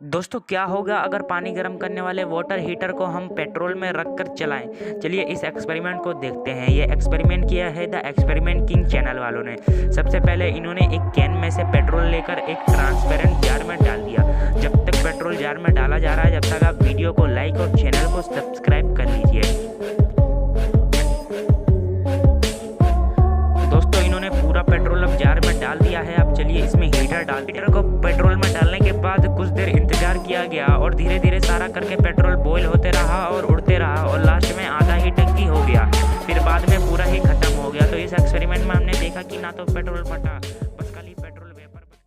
दोस्तों क्या होगा अगर पानी गर्म करने वाले वाटर हीटर को हम पेट्रोल में रख कर चलाएं। चलिए इस एक्सपेरिमेंट को देखते हैं। ये एक्सपेरिमेंट किया है द एक्सपेरिमेंट किंग चैनल वालों ने। सबसे पहले इन्होंने एक कैन में से पेट्रोल लेकर एक ट्रांसपेरेंट जार में डाल दिया। जब तक पेट्रोल जार में डाला जा रहा है, जब तक आप वीडियो को लाइक और चैनल को सब्सक्राइब कर लीजिए। दोस्तों इन्होंने पूरा पेट्रोल अब जार में डाल दिया है। अब चलिए इसमें हीटर को पेट्रोल में डालने के बाद कुछ देर इंतजार किया गया और धीरे धीरे सारा करके पेट्रोल बॉयल होते रहा और